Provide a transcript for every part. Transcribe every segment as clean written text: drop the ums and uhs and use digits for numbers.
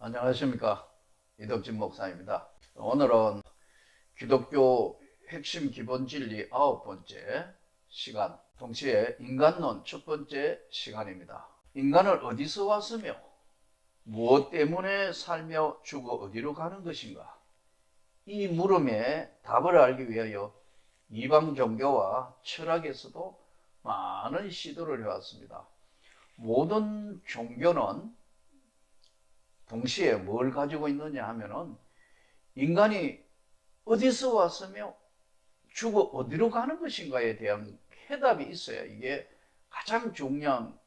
안녕하십니까. 이덕진 목사입니다. 오늘은 기독교 핵심 기본 진리 9번째 시간, 동시에 인간론 첫 번째 시간입니다. 인간은 어디서 왔으며 무엇 때문에 살며 죽어 어디로 가는 것인가? 이 물음에 답을 알기 위하여 이방 종교와 철학에서도 많은 시도를 해왔습니다. 모든 종교는 동시에 뭘 가지고 있느냐 하면은 인간이 어디서 왔으며 죽어 어디로 가는 것인가에 대한 해답이 있어야 이게 가장 중요한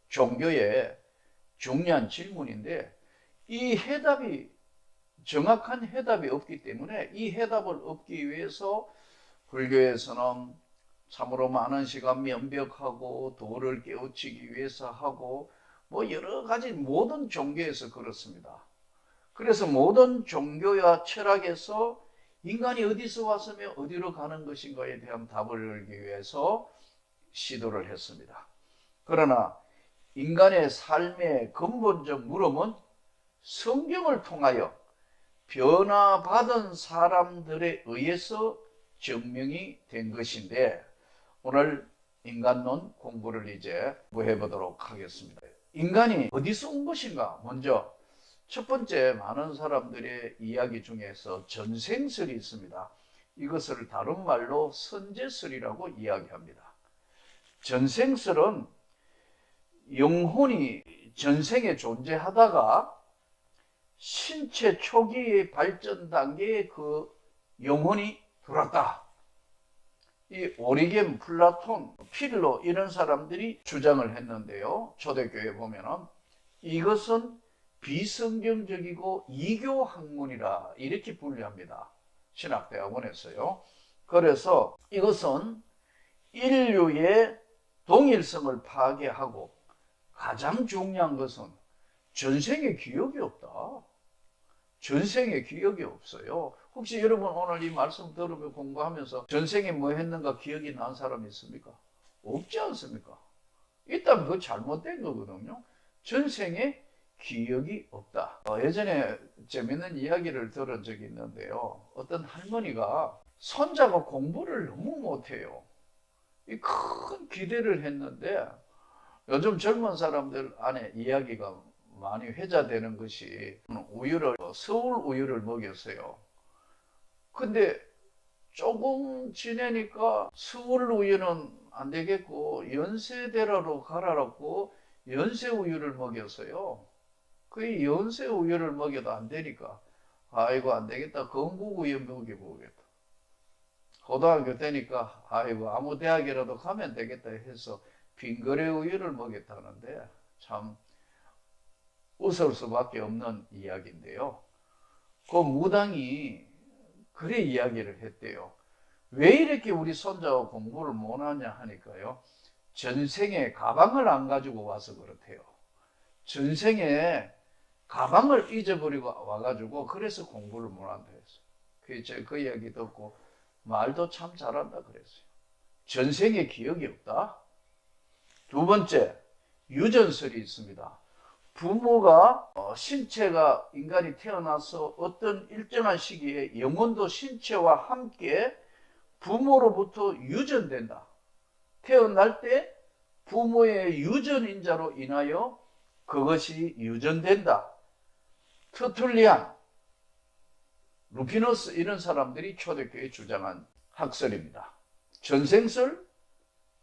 종교의 중요한 질문인데, 이 해답이 정확한 해답이 없기 때문에 이 해답을 얻기 위해서 불교에서는 참으로 많은 시간 면벽하고 도를 깨우치기 위해서 하고 여러 가지 모든 종교에서 그렇습니다. 그래서 모든 종교와 철학에서 인간이 어디서 왔으며 어디로 가는 것인가에 대한 답을 얻기 위해서 시도를 했습니다. 그러나 인간의 삶의 근본적 물음은 성경을 통하여 변화받은 사람들에 의해서 증명이 된 것인데, 오늘 인간론 공부를 이제 해보도록 하겠습니다. 인간이 어디서 온 것인가? 먼저 첫 번째, 많은 사람들의 이야기 중에서 전생설이 있습니다. 이것을 다른 말로 선제설이라고 이야기합니다. 전생설은 영혼이 전생에 존재하다가 신체 초기의 발전 단계에 그 영혼이 들어왔다. 이 오리겐, 플라톤, 필로 이런 사람들이 주장을 했는데요. 초대교회 보면은 이것은 비성경적이고 이교 학문이라 이렇게 분류합니다. 신학대학원에서요. 그래서 이것은 인류의 동일성을 파괴하고 가장 중요한 것은 전생의 기억이 없다. 전생의 기억이 없어요. 혹시 여러분 오늘 이 말씀 들으며 공부하면서 전생에 뭐 했는가 기억이 난 사람이 있습니까? 없지 않습니까? 있다면 그거 잘못된 거거든요. 전생에 기억이 없다. 예전에 재밌는 이야기를 들은 적이 있는데요. 어떤 할머니가 손자가 공부를 너무 못해요. 이 큰 기대를 했는데, 요즘 젊은 사람들 안에 이야기가 많이 회자되는 것이 서울 우유를 먹였어요. 근데 조금 지내니까 서울 우유는 안 되겠고 연세대로로 가라고 연세 우유를 먹였어요. 그 연세 우유를 먹여도 안 되니까 아이고 안 되겠다, 건국 우유 먹여보겠다. 고등학교 되니까 아이고 아무 대학이라도 가면 되겠다 해서 빙그레 우유를 먹였다는데, 참 웃을 수밖에 없는 이야기인데요. 그 무당이 그래 이야기를 했대요. 왜 이렇게 우리 손자가 공부를 못하냐 하니까요, 전생에 가방을 안 가지고 와서 그렇대요. 전생에 가방을 잊어버리고 와가지고 그래서 공부를 못한다 했어요. 그 이야기 듣고 말도 참 잘한다 그랬어요. 전생에 기억이 없다. 두 번째, 유전설이 있습니다. 부모가 신체가 인간이 태어나서 어떤 일정한 시기에 영혼도 신체와 함께 부모로부터 유전된다. 태어날 때 부모의 유전인자로 인하여 그것이 유전된다. 터툴리안, 루피너스 이런 사람들이 초대교회에 주장한 학설입니다. 전생설,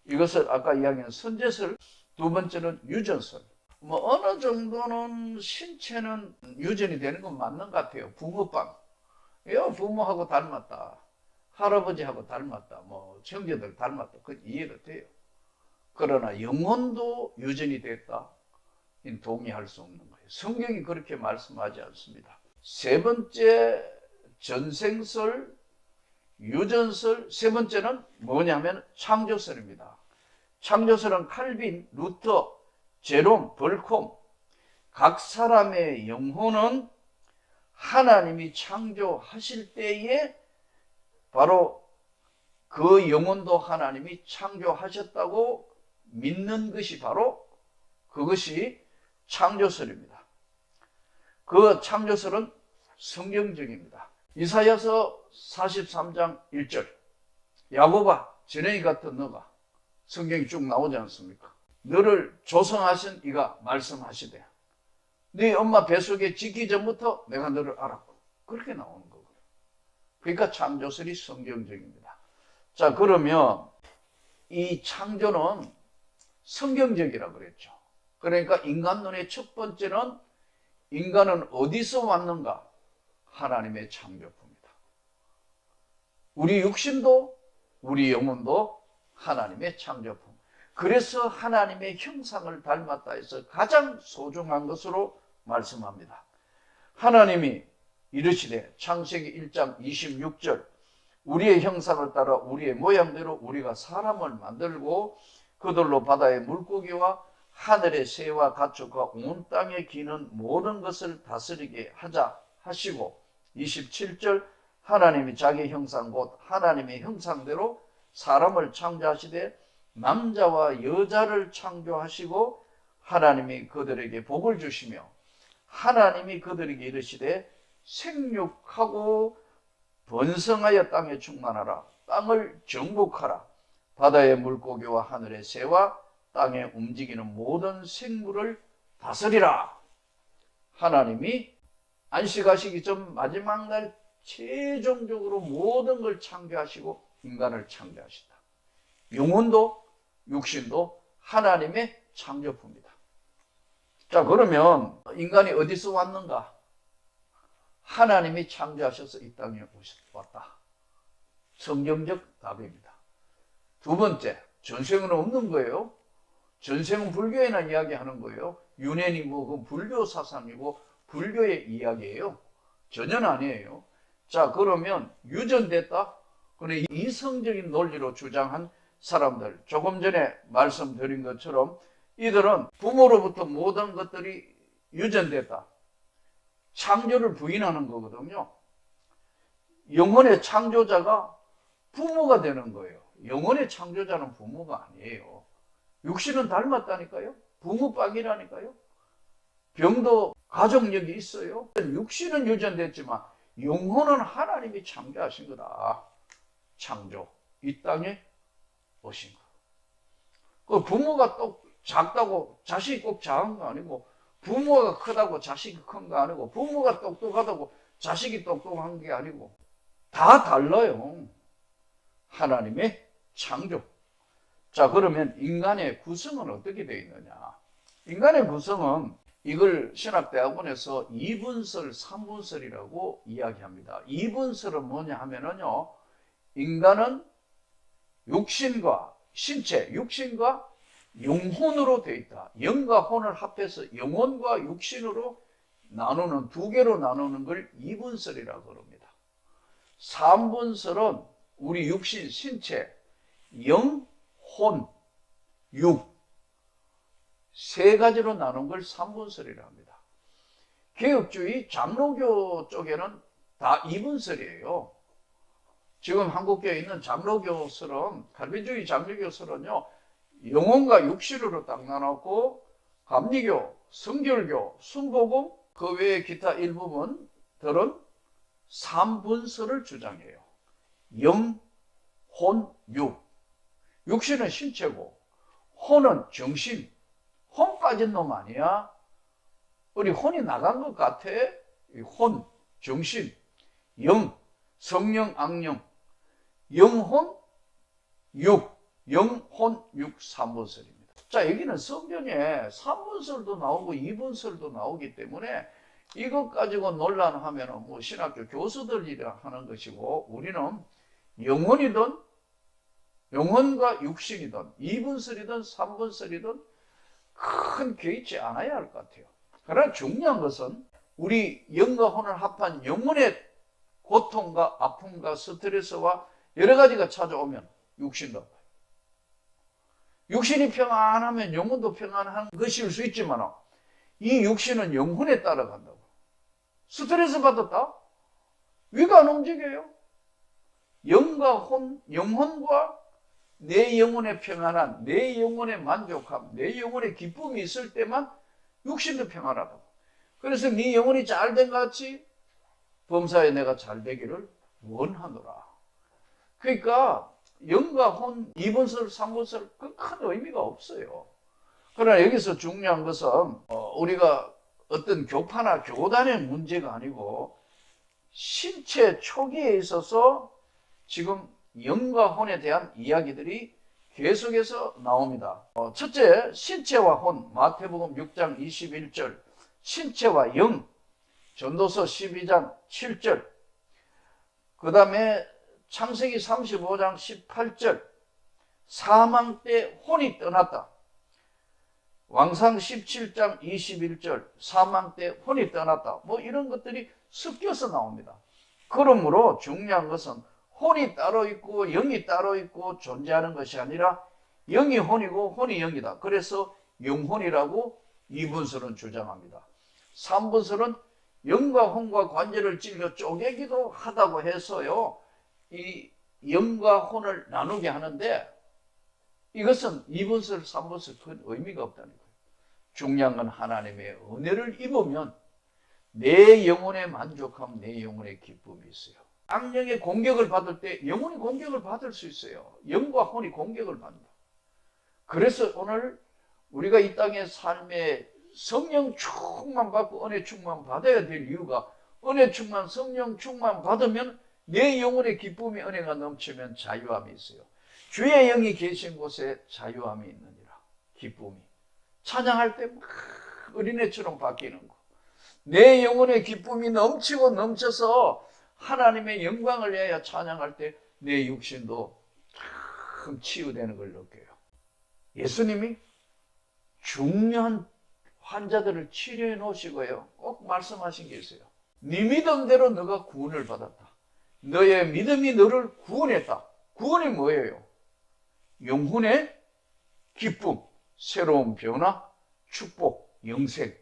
이것을 아까 이야기한 선제설, 두 번째는 유전설. 어느 정도는 신체는 유전이 되는 건 맞는 것 같아요. 붕어빵. 부모하고 닮았다. 할아버지하고 닮았다. 형제들 닮았다. 그건 이해가 돼요. 그러나 영혼도 유전이 됐다. 동의할 수 없는 거예요. 성경이 그렇게 말씀하지 않습니다. 세 번째, 전생설, 유전설. 세 번째는 뭐냐면 창조설입니다. 창조설은 칼빈, 루터, 제롬, 벌콤, 각 사람의 영혼은 하나님이 창조하실 때에 바로 그 영혼도 하나님이 창조하셨다고 믿는 것이 바로 그것이 창조설입니다. 그 창조설은 성경적입니다. 이사야서 43장 1절. 야곱아, 지렁이 같은 너가, 성경이 쭉 나오지 않습니까? 너를 조성하신 이가 말씀하시되 네 엄마 뱃속에 짓기 전부터 내가 너를 알았고, 그렇게 나오는 거고요. 그러니까 창조설이 성경적입니다. 자, 그러면 이 창조는 성경적이라고 그랬죠. 그러니까 인간 눈의 첫 번째는 인간은 어디서 왔는가? 하나님의 창조품이다. 우리 육신도 우리 영혼도 하나님의 창조품. 그래서 하나님의 형상을 닮았다 해서 가장 소중한 것으로 말씀합니다. 하나님이 이르시되 창세기 1장 26절 우리의 형상을 따라 우리의 모양대로 우리가 사람을 만들고 그들로 바다의 물고기와 하늘의 새와 가축과 온 땅에 기는 모든 것을 다스리게 하자 하시고 27절 하나님이 자기 형상 곧 하나님의 형상대로 사람을 창조하시되 남자와 여자를 창조하시고 하나님이 그들에게 복을 주시며 하나님이 그들에게 이르시되 생육하고 번성하여 땅에 충만하라 땅을 정복하라 바다의 물고기와 하늘의 새와 땅에 움직이는 모든 생물을 다스리라. 하나님이 안식하시기 전 마지막 날 최종적으로 모든 걸 창조하시고 인간을 창조하시다. 영혼도 육신도 하나님의 창조품이다. 자, 그러면 인간이 어디서 왔는가? 하나님이 창조하셔서 이 땅에 왔다. 성경적 답입니다. 두 번째, 전생은 없는 거예요. 전생은 불교에나 이야기하는 거예요. 윤회니 그 불교 사상이고 불교의 이야기예요. 전혀 아니에요. 자, 그러면 유전됐다? 그런데 이성적인 논리로 주장한 사람들, 조금 전에 말씀드린 것처럼 이들은 부모로부터 모든 것들이 유전됐다. 창조를 부인하는 거거든요. 영혼의 창조자가 부모가 되는 거예요. 영혼의 창조자는 부모가 아니에요. 육신은 닮았다니까요. 부모빵이라니까요. 병도 가족력이 있어요. 육신은 유전됐지만 영혼은 하나님이 창조하신 거다. 창조. 이 땅에 오신 거. 그 부모가 또 작다고 자식이 꼭 작은 거 아니고, 부모가 크다고 자식이 큰 거 아니고, 부모가 똑똑하다고 자식이 똑똑한 게 아니고, 다 달라요. 하나님의 창조. 자, 그러면 인간의 구성은 어떻게 되어 있느냐? 인간의 구성은 이걸 신학대학원에서 이분설, 삼분설이라고 이야기합니다. 이분설은 뭐냐 하면은요, 인간은 육신과 신체, 육신과 영혼으로 되어 있다. 영과 혼을 합해서 영혼과 육신으로 나누는, 두 개로 나누는 걸 이분설이라고 합니다. 삼분설은 우리 육신, 신체, 영, 혼, 육, 세 가지로 나눈 걸 삼분설이라고 합니다. 개혁주의 장로교 쪽에는 다 이분설이에요. 지금 한국교에 있는 장로교설은, 칼빈주의 장로교설은요, 영혼과 육신으로 딱 나눴고, 감리교, 성결교, 순복음, 그 외에 기타 일부분들은 삼분설을 주장해요. 영, 혼, 육. 육신은 신체고, 혼은 정신. 혼 빠진 놈 아니야? 우리 혼이 나간 것 같아? 혼, 정신, 영, 성령, 악령, 영혼, 육, 영혼, 육, 삼분설입니다. 자, 여기는 성경에 삼분설도 나오고 이분설도 나오기 때문에 이것 가지고 논란하면 뭐 신학교 교수들이 하는 것이고, 우리는 영혼이든 영혼과 육신이든 이분설이든 삼분설이든 큰 개의치 않아야 할 것 같아요. 그러나 중요한 것은 우리 영과 혼을 합한 영혼의 고통과 아픔과 스트레스와 여러 가지가 찾아오면 육신도 아파요. 육신이 평안하면 영혼도 평안한 것일 수 있지만 이 육신은 영혼에 따라간다고. 스트레스 받았다? 위가 안 움직여요. 영과 혼, 영혼과 내 영혼의 평안한, 내 영혼의 만족함, 내 영혼의 기쁨이 있을 때만 육신도 평안하다고. 그래서 네 영혼이 잘된 것 같이 범사에 내가 잘되기를 원하노라. 그러니까 영과 혼 2번설, 3번설 그 큰 의미가 없어요. 그러나 여기서 중요한 것은 우리가 어떤 교파나 교단의 문제가 아니고 신체 초기에 있어서 지금 영과 혼에 대한 이야기들이 계속해서 나옵니다. 첫째, 신체와 혼, 마태복음 6장 21절, 신체와 영, 전도서 12장 7절, 그 다음에 창세기 35장 18절, 사망 때 혼이 떠났다. 왕상 17장 21절, 사망 때 혼이 떠났다. 뭐 이런 것들이 섞여서 나옵니다. 그러므로 중요한 것은 혼이 따로 있고 영이 따로 있고 존재하는 것이 아니라 영이 혼이고 혼이 영이다. 그래서 영혼이라고 2분설은 주장합니다. 3분설은 영과 혼과 관계를 찔러 쪼개기도 하다고 해서요, 이 영과 혼을 나누게 하는데 이것은 2분설, 3분설 큰 의미가 없다는 거예요. 중요한 건 하나님의 은혜를 입으면 내 영혼의 만족함, 내 영혼의 기쁨이 있어요. 악령의 공격을 받을 때 영혼이 공격을 받을 수 있어요. 영과 혼이 공격을 받는다. 그래서 오늘 우리가 이 땅의 삶에 성령 충만 받고 은혜 충만 받아야 될 이유가, 은혜 충만, 성령 충만 받으면 내 영혼의 기쁨이, 은혜가 넘치면 자유함이 있어요. 주의 영이 계신 곳에 자유함이 있느니라. 기쁨이. 찬양할 때 막 어린애처럼 바뀌는 거. 내 영혼의 기쁨이 넘치고 넘쳐서 하나님의 영광을 내야 찬양할 때 내 육신도 참 치유되는 걸 느껴요. 예수님이 중요한 환자들을 치료해 놓으시고요, 꼭 말씀하신 게 있어요. 네 믿음대로 너가 구원을 받았다. 너의 믿음이 너를 구원했다. 구원이 뭐예요? 영혼의 기쁨, 새로운 변화, 축복, 영생.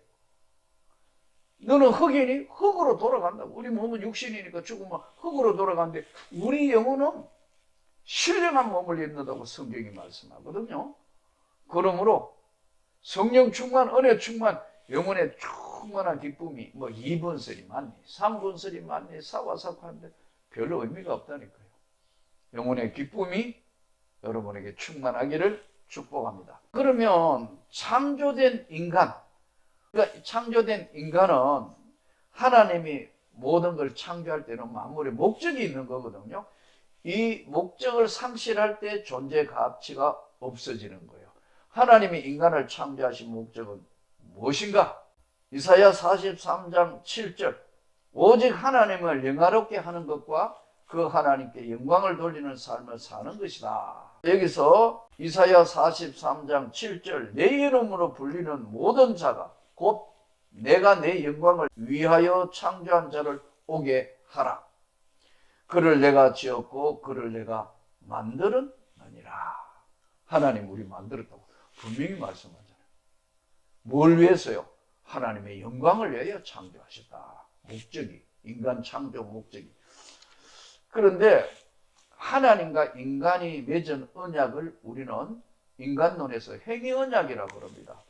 너는 흑인이 흑으로 돌아간다고. 우리 몸은 육신이니까 죽으면 흑으로 돌아가는데 우리 영혼은 신령한 몸을 입는다고 성경이 말씀하거든요. 그러므로 성령 충만, 은혜 충만, 영혼의 충만한 기쁨이 뭐 2분설이 많니, 3분설이 많니, 사와사파인데 별로 의미가 없다니까요. 영혼의 기쁨이 여러분에게 충만하기를 축복합니다. 그러면 창조된 인간, 그러니까 창조된 인간은 하나님이 모든 걸 창조할 때는 만물에 목적이 있는 거거든요. 이 목적을 상실할 때 존재 가치가 없어지는 거예요. 하나님이 인간을 창조하신 목적은 무엇인가? 이사야 43장 7절, 오직 하나님을 영화롭게 하는 것과 그 하나님께 영광을 돌리는 삶을 사는 것이다. 여기서 이사야 43장 7절, 내 이름으로 불리는 모든 자가 곧 내가 내 영광을 위하여 창조한 자를 오게 하라. 그를 내가 지었고 그를 내가 만들었느니라. 하나님 우리 만들었다고 분명히 말씀하잖아요. 뭘 위해서요? 하나님의 영광을 위하여 창조하셨다. 목적이, 인간 창조 목적이. 그런데 하나님과 인간이 맺은 언약을 우리는 인간론에서 행위 언약이라고 그럽니다.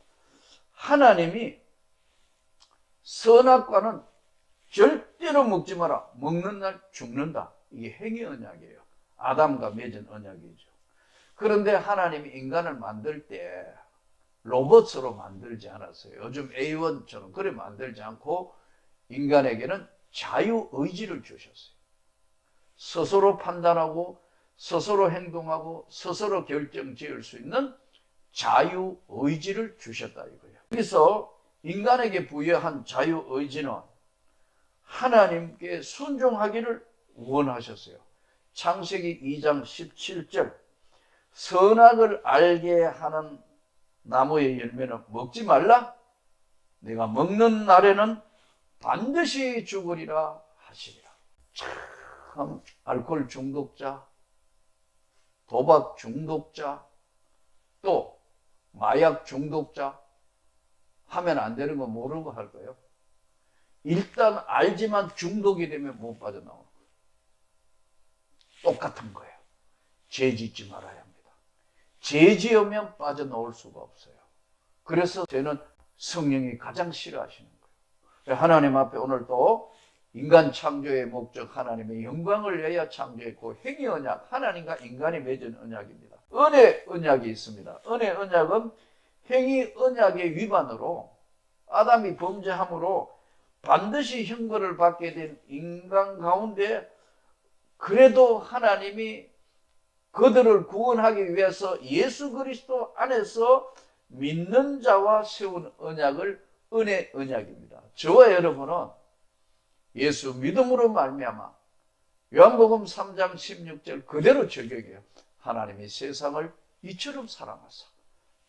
하나님이 선악과는 절대로 먹지 마라. 먹는 날 죽는다. 이게 행위 언약이에요. 아담과 맺은 언약이죠. 그런데 하나님이 인간을 만들 때 로봇으로 만들지 않았어요. 요즘 A1처럼 그래 만들지 않고 인간에게는 자유의지를 주셨어요. 스스로 판단하고 스스로 행동하고 스스로 결정 지을 수 있는 자유의지를 주셨다 이거예요. 그래서 인간에게 부여한 자유의지는 하나님께 순종하기를 원하셨어요. 창세기 2장 17절, 선악을 알게 하는 나무의 열매는 먹지 말라. 내가 먹는 날에는 반드시 죽으리라 하시리라. 참 알코올 중독자, 도박 중독자, 또 마약 중독자 하면 안 되는 거 모르고 할 거예요. 일단 알지만 중독이 되면 못 빠져나오는 거예요. 똑같은 거예요. 죄 짓지 말아야 합니다. 죄 지으면 빠져나올 수가 없어요. 그래서 죄는 성령이 가장 싫어하시는 거예요. 하나님 앞에 오늘 또 인간 창조의 목적 하나님의 영광을 위하여 창조했고, 행위 언약, 하나님과 인간이 맺은 언약입니다. 은혜 언약이 있습니다. 은혜 언약은 행위 언약의 위반으로 아담이 범죄함으로 반드시 형벌을 받게 된 인간 가운데 그래도 하나님이 그들을 구원하기 위해서 예수 그리스도 안에서 믿는 자와 세운 언약을 은혜 언약입니다. 저와 여러분은 예수 믿음으로 말미암아 요한복음 3장 16절 그대로 적용해요. 하나님이 세상을 이처럼 사랑하사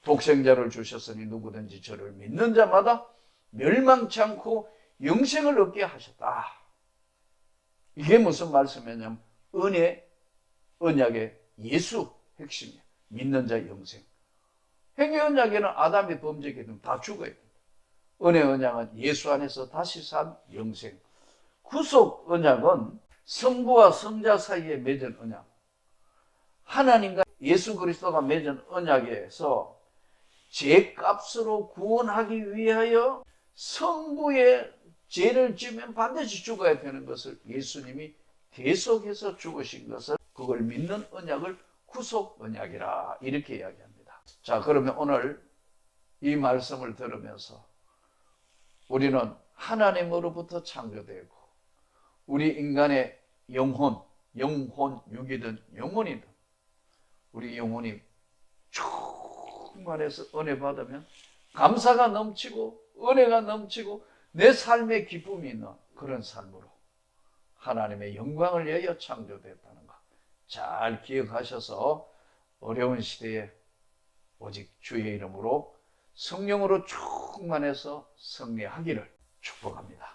독생자를 주셨으니 누구든지 저를 믿는 자마다 멸망치 않고 영생을 얻게 하셨다. 이게 무슨 말씀이냐면 은혜 언약의 예수 핵심이에요. 믿는 자 영생. 행위 언약에는 아담이 범죄하게 되면 다 죽어야 됩니다. 은혜 언약은 예수 안에서 다시 산 영생. 구속 언약은 성부와 성자 사이에 맺은 언약. 하나님과 예수 그리스도가 맺은 언약에서 죄값으로 구원하기 위하여 성부의 죄를 지으면 반드시 죽어야 되는 것을 예수님이 계속해서 죽으신 것을, 그걸 믿는 언약을 구속 언약이라 이렇게 이야기합니다. 자, 그러면 오늘 이 말씀을 들으면서 우리는 하나님으로부터 창조되고 우리 인간의 영혼, 육이든 영혼이든 우리 영혼이 충만해서 은혜 받으면 감사가 넘치고 은혜가 넘치고 내 삶에 기쁨이 있는 그런 삶으로 하나님의 영광을 위하여 창조됐다는 것 잘 기억하셔서 어려운 시대에 오직 주의 이름으로 성령으로 충만해서 승리하기를 축복합니다.